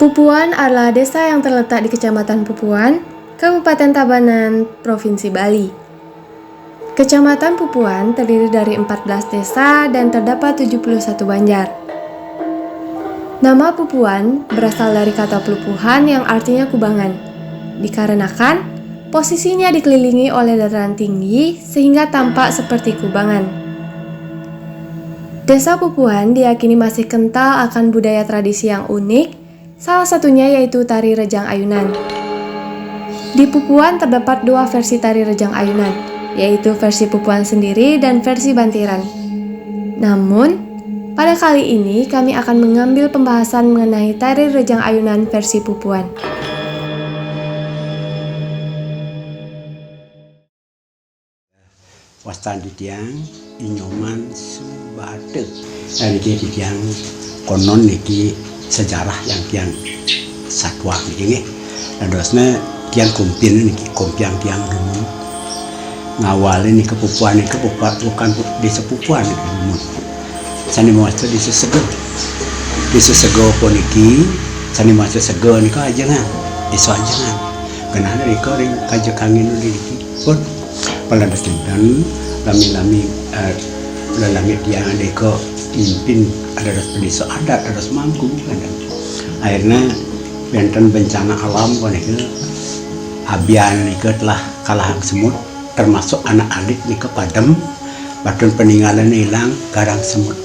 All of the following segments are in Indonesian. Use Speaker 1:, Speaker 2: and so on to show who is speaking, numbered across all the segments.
Speaker 1: Pupuan adalah desa yang terletak di Kecamatan Pupuan, Kabupaten Tabanan, Provinsi Bali. Kecamatan Pupuan terdiri dari 14 desa dan terdapat 71 banjar. Nama Pupuan berasal dari kata pelupuhan yang artinya kubangan, dikarenakan posisinya dikelilingi oleh dataran tinggi sehingga tampak seperti kubangan. Desa Pupuan diyakini masih kental akan budaya tradisi yang unik, salah satunya yaitu tari rejang ayunan. Di Pupuan terdapat dua versi tari rejang ayunan, yaitu versi Pupuan sendiri dan versi bantiran. Namun, pada kali ini kami akan mengambil pembahasan mengenai tari rejang ayunan versi Pupuan.
Speaker 2: Wastan ditiang inyoman subate. Niki ditiang konon niki sejarah yang tiang satwa niki. Dosna tiang kumpin niki kompiang tiang dulu. Ngawalin niki Pupuan niki bukan desa Pupuan niki. Sani master desa Sego. Desa Sego pun niki sani master Sego niki ajengan. Desa ajengan. Kenapa niki ring kajekangin niki pun paladas dan lami-lami lalangit yang ada ke impin ada pedesa adat ada semangku akhirnya benten bencana alam kan itu abian itu telah kalah semut termasuk anak adik nih ke padam batun peninggalan hilang garang semut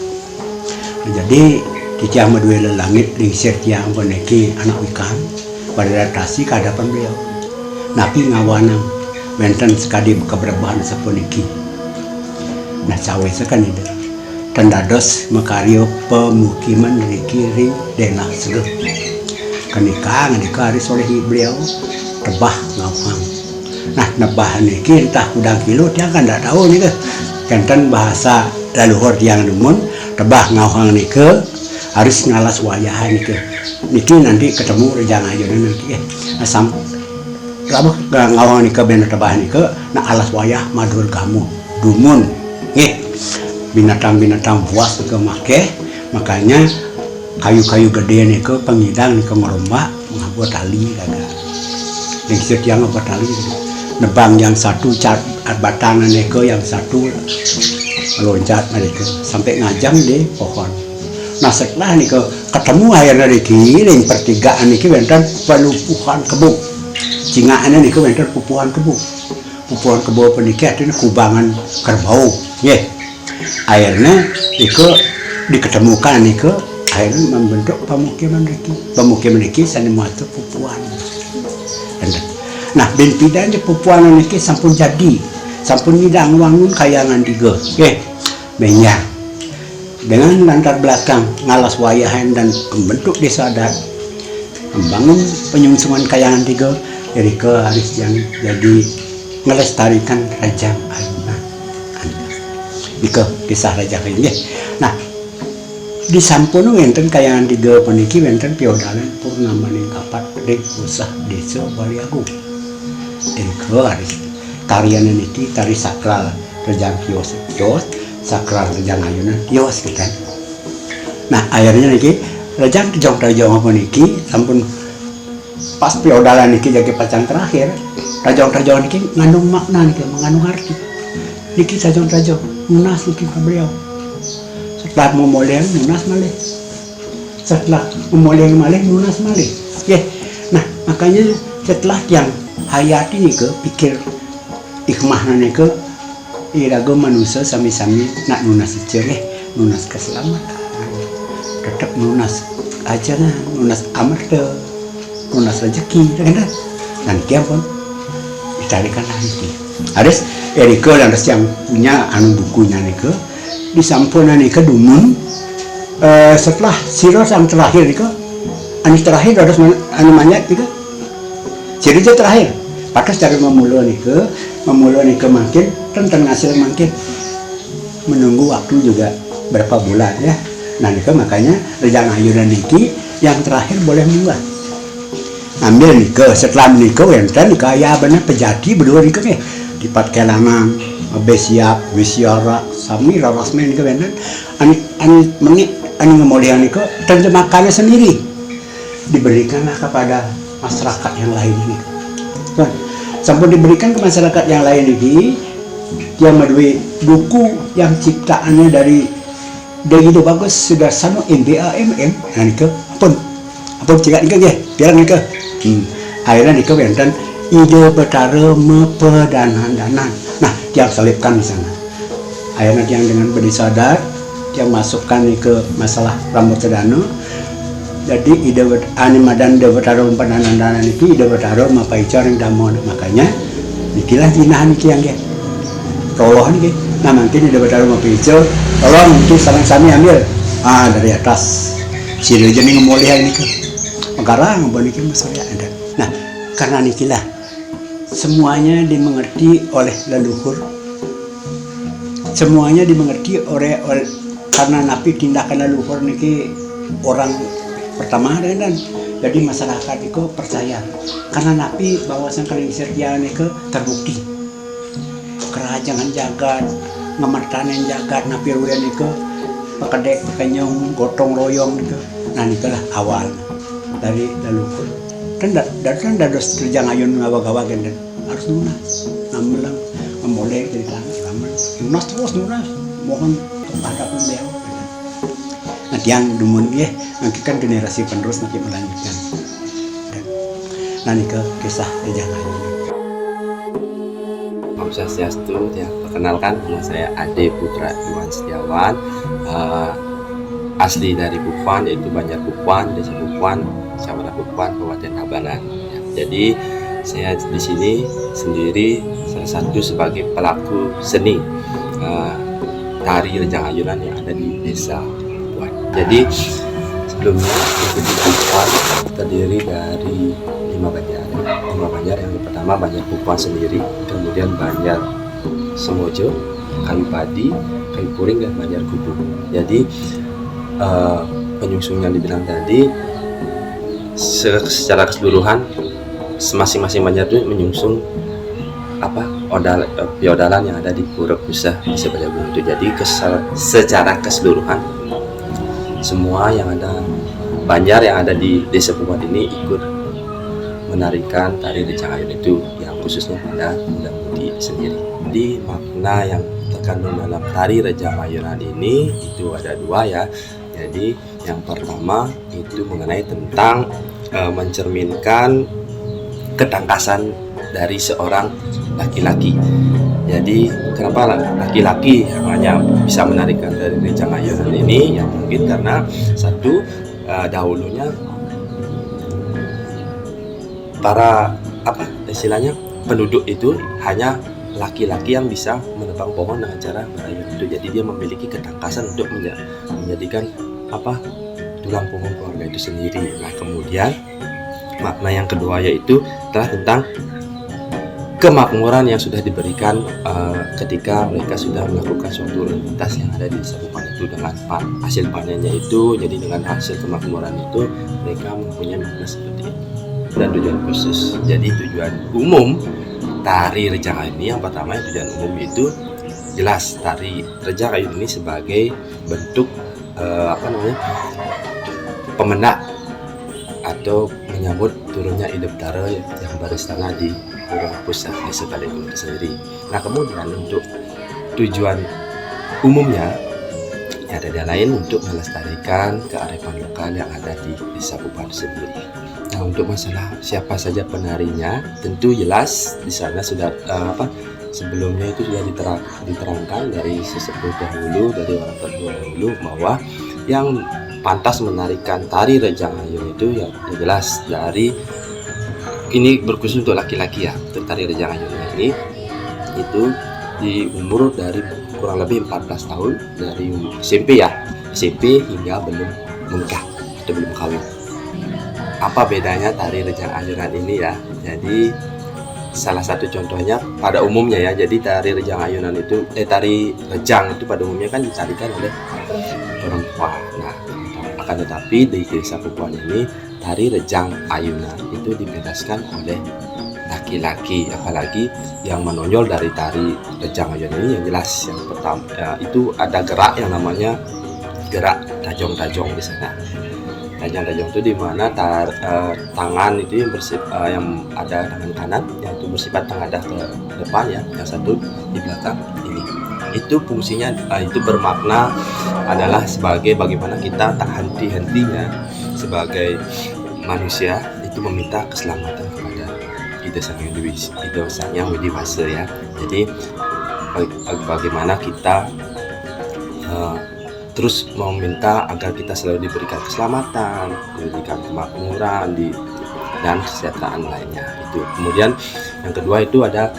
Speaker 2: jadi di tiang dua lalangit di tiang boneki anak ikan beradaptasi ke hadapan beliau napi ngawanang benten sekali keberbahan sapuniki. Nah cawe sekan itu. Tendados mekario pemukiman dari kiri dena Sego. Kenikah dikaris oleh beliau tebah ngawang. Nah nebah niki entah udang kilo dia kan tidak tahu nih ke. Kenten bahasa leluhur yang demun tebah ngawang niki harus ngalas wayahan niki. Niki nanti ketemu rejang ayunan nanti asam kamu ngawang nika bener tebahan nika na alas wayah madur kamu dumun binatang-binatang buas nika make makanya kayu-kayu gede nika pengidang nika merombak ngabuat tali daga ningsit yang ngabuat tali nebang yang satu cat batangan nika yang satu loncat mereka sampai ngajang di pohon. Nah setelah nika ketemu akhirnya niki ring pertigaan niki benten pelupuhan kebun cingaannya nih ke Pupuan kebo penikat ini kubangan kerbau akhirnya itu diketemukan nih ke akhirnya membentuk pemukiman niki sani muatu Pupuan nah bintidan di Pupuan niki sampun jadi sampun ngidang wangun kayangan tiga banyak dengan latar belakang ngalas wayahan dan membentuk desa adat membangun penyungsungan kayangan tiga jadi ke harus yang jadi melestarikan rejang ayunan ke kisah rejang ayunan. Nah di sampun wenten kayangan tiga peniki wenten piodalan purnama kapat ring usah desa Baliagung ke harus tarian niki tari sakral rejang kios sakral rejang ayunan kios kita. Nah akhirnya niki rejang jong peniki sampun pas piodalan niki jadi pacan terakhir rajong niki ngandung makna niki mengandung arti niki rajong munas niki ke beliau setelah memoleng munas malih setelah memoleng malih munas malih nah makanya setelah yang hayati niki pikir hikmahna niki irago manusia sami-sami nak nunas cereh nunas keselamatan tetap nunas aja nah nunas amarta lunas rezeki dan kia pun dicarikan lagi harus Eriko dan yang punya bukunya niko disampuna niko dumun setelah siro yang terakhir niko anis terakhir harus manyak niko cerita terakhir pakas dari memulai niko makin tentang hasil makin menunggu waktu juga berapa bulan ya nah niko makanya rejang ayunan niki yang terakhir boleh munggah ambil nikah setelah nikah wenten nikah ya benar pejati berdua nikah dipat kelangan besiap besiara sami rarasmen nikah benar ani menit ani ngemolian nikah terjemahkannya sendiri diberikanlah kepada masyarakat yang lain ini. Tuan, sampun diberikan ke masyarakat yang lain ini, dia madui buku yang ciptaannya dari itu bagus sudah sanu MBA nah nika apa cakap nika ge biar nika akhirnya nika benten ide betara mepedananan. Nah dia selipkan di sana, akhirnya dia dengan berdisodar dia masukkan ke masalah rambut sedana. Jadi ide animadan ide betara mepedananan itu ide betara mapaicar yang damon, makanya nikilah jinahan niki yang ge toloh nih, nah nanti di debat rumah pijo, tolong itu sarang sami ambil, dari atas, si reja nih ngemolih ini ke, sekarang ngebalikin masalah ada. Nah karena nikilah semuanya dimengerti oleh leluhur, semuanya dimengerti oleh karena napi tindakan leluhur niki orang pertama dan jadi masyarakat itu percaya karena napi bahwasan kalengser dia niki terbukti. Kerajangan jagat, ngemartanen jagat, napi urian itu pakedek, pekenyong, gotong royong itu. Nah itulah awal dari leluhur. Dan dados kerja ngayun ngawa-gawa dan harus lunas. Namelang, memoleh dari tangan, lunas terus lunas. Mohon kepada pembeliau. Nah yang dumun ya, nanti kan generasi penerus nanti melanjutkan. Nah ini kisah kerja ngayun.
Speaker 3: Om Swastiastu, ya, perkenalkan nama saya Ade Putra Iwan Setiawan, asli dari Bupuan, yaitu Banjar Bupuan, Desa Bupuan, Kecamatan Bupuan, Kabupaten Tabanan. Ya, jadi saya di sini sendiri salah satu sebagai pelaku seni tari Rejang Ayunan yang ada di Desa Bupuan. Jadi sebelumnya itu di Bupuan terdiri dari 5 banjar. 5 banjar yang pertama Banjar Bupuan sendiri, kemudian Banjar Semojo, Kayu Padi, Kayu Puring, dan Banjar Kubu. Jadi penyusun yang dibilang tadi secara keseluruhan masing-masing banjar itu menyungsung feodalan yang ada di Pura Pusah di Banjar Gunung itu. Jadi secara keseluruhan semua yang ada banjar yang ada di Desa Bupuan ini ikut menarikan tari Rejang Ayunan itu, yang khususnya pada muda-mudi sendiri. Jadi makna yang terkandung dalam tari Rejang Ayunan ini itu ada 2 ya. Jadi yang pertama itu mengenai tentang mencerminkan ketangkasan dari seorang laki-laki. Jadi kenapa laki-laki hanya bisa menarikan tari Rejang Ayunan ini? Ya mungkin karena satu, dahulunya para istilahnya penduduk itu hanya laki-laki yang bisa menebang pohon dengan cara berayun itu. Jadi dia memiliki ketangkasan untuk menjadikan tulang punggung keluarga itu sendiri. Nah kemudian makna yang kedua yaitu telah tentang kemakmuran yang sudah diberikan ketika mereka sudah melakukan suatu rutinitas yang ada di Desa Bupuan itu dengan hasil panennya itu. Jadi dengan hasil kemakmuran itu mereka mempunyai makna seperti itu. Dan tujuan khusus, jadi tujuan umum tari Rejang Ayunan ini yang pertama, tujuan umum itu jelas tari Rejang Ayunan ini sebagai bentuk pemenang atau menyambut turunnya Ide Betara yang beristana di Pura Pusah Desa Balai Gunung sendiri. Nah kemudian untuk tujuan umumnya ya ada lain untuk melestarikan kearifan lokal yang ada di Desa Bupuan sendiri. Nah untuk masalah siapa saja penarinya, tentu jelas di sana sudah sebelumnya itu sudah diterangkan dari sesepuh dahulu, dari orang terdahulu dahulu, bahwa yang pantas menarikan tari Rejang Ayunan itu ya jelas dari ini berkhusus untuk laki-laki ya. Untuk tari Rejang Ayunan ini itu di umur dari kurang lebih 14 tahun, dari SMP hingga belum menikah atau belum kawin. Apa bedanya tari Rejang Ayunan ini ya? Jadi salah satu contohnya pada umumnya ya. Jadi tari Rejang Ayunan itu tari Rejang itu pada umumnya kan ditarikan oleh perempuan. Nah, akan tetapi di Desa Bupuan ini tari Rejang Ayunan itu dibebaskan oleh laki-laki, apalagi yang menonjol dari tari Rejang Ayunan ini yang jelas yang pertama itu ada gerak yang namanya gerak tajong-tajong di sana. Ranjang-ranjang itu di mana tangan itu yang ada tangan kanan yang itu bersifat menghadap ke depan ya, yang satu di belakang ini. Itu fungsinya itu bermakna adalah sebagai bagaimana kita tak henti-hentinya sebagai manusia itu meminta keselamatan kepada hidup sang yang dewasa ya. Jadi bagaimana kita terus meminta agar kita selalu diberikan keselamatan, diberikan kemakmuran dan kesejahteraan lainnya. Itu. Kemudian yang kedua itu ada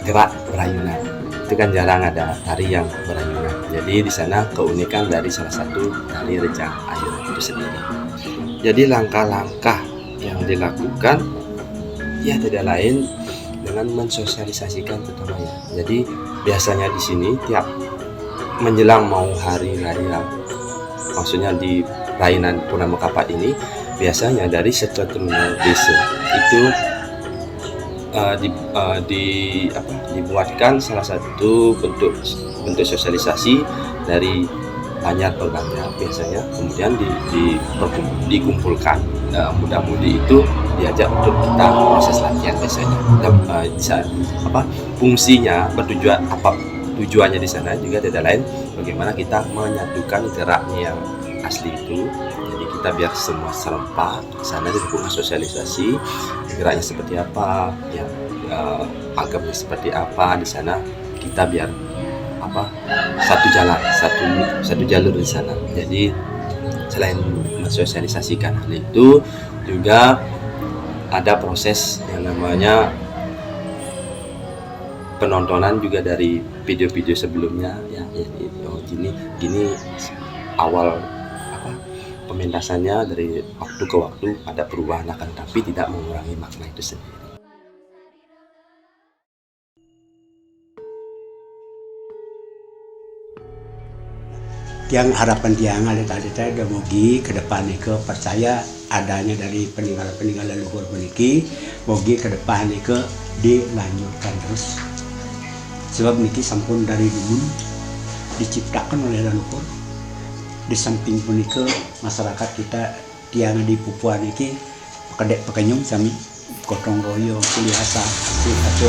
Speaker 3: gerak berayunan. Itu kan jarang ada tari yang berayunan. Jadi di sana keunikan dari salah satu tari rejang ayunan itu sendiri. Jadi langkah-langkah yang dilakukan ya tidak lain dengan mensosialisasikan terutama ya. Jadi biasanya di sini tiap menjelang mau hari raya, maksudnya di Rainan Purnama Kapat ini biasanya dari seketurunan desa itu dibuatkan salah satu bentuk sosialisasi dari banyak berbanyak biasanya, kemudian dikumpulkan muda-mudi itu diajak untuk kita proses latihan biasanya. Fungsinya tujuannya di sana juga tidak lain bagaimana kita menyatukan geraknya yang asli itu. Jadi kita biar semua serempak sana dilakukan sosialisasi geraknya seperti apa, ya agamnya seperti apa di sana, kita biar satu jalur di sana. Jadi selain mensosialisasikan hal itu juga ada proses yang namanya penontonan juga dari video-video sebelumnya ya, gini awal pementasannya dari waktu ke waktu ada perubahan akan tapi tidak mengurangi makna itu sendiri.
Speaker 2: Yang harapan tiang ada tadi saya mogi ke depan ke percaya adanya dari peninggalan leluhur meniki, mogi ke depan ke dilanjutkan terus. Sebab niki sampun dari dulu diciptakan oleh leluhur. Di samping punika masyarakat kita tiang di Pupuan niki kedek pekenyung sami gotong royong kuliasa atau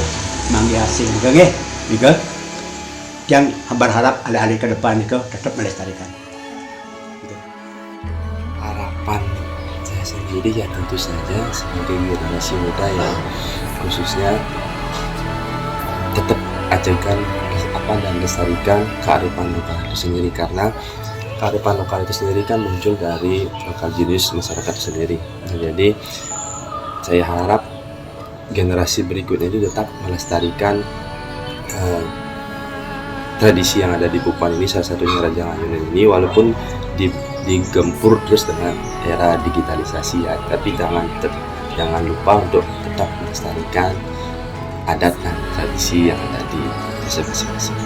Speaker 2: manggi asing nggih nggih. Yang berharap alih-alih ke depan itu tetap melestarikan.
Speaker 3: Harapan saya sendiri ya tentu saja sebagai generasi muda ya khususnya tetap ajarkan dan lestarikan kearifan lokal itu sendiri, karena kearifan lokal itu sendiri kan muncul dari lokal jenis masyarakat itu sendiri. Nah, jadi saya harap generasi berikutnya itu tetap melestarikan tradisi yang ada di Pupuan ini, salah satunya Ranjang Ayunan ini, walaupun digempur terus dengan era digitalisasi ya, tapi jangan lupa untuk tetap melestarikan adat dan tradisi yang ada di desa masing-masing.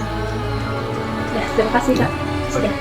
Speaker 4: Ya, terima kasih Kak. Sudah.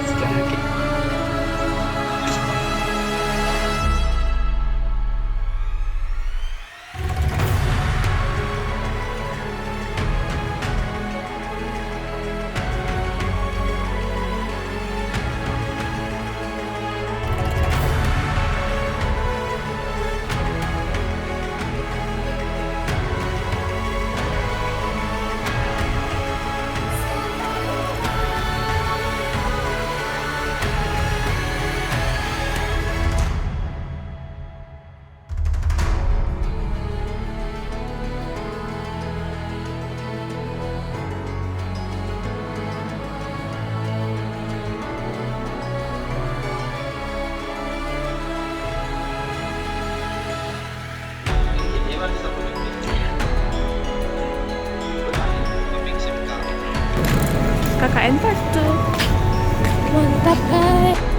Speaker 1: KKN 1. Mantap, Kak.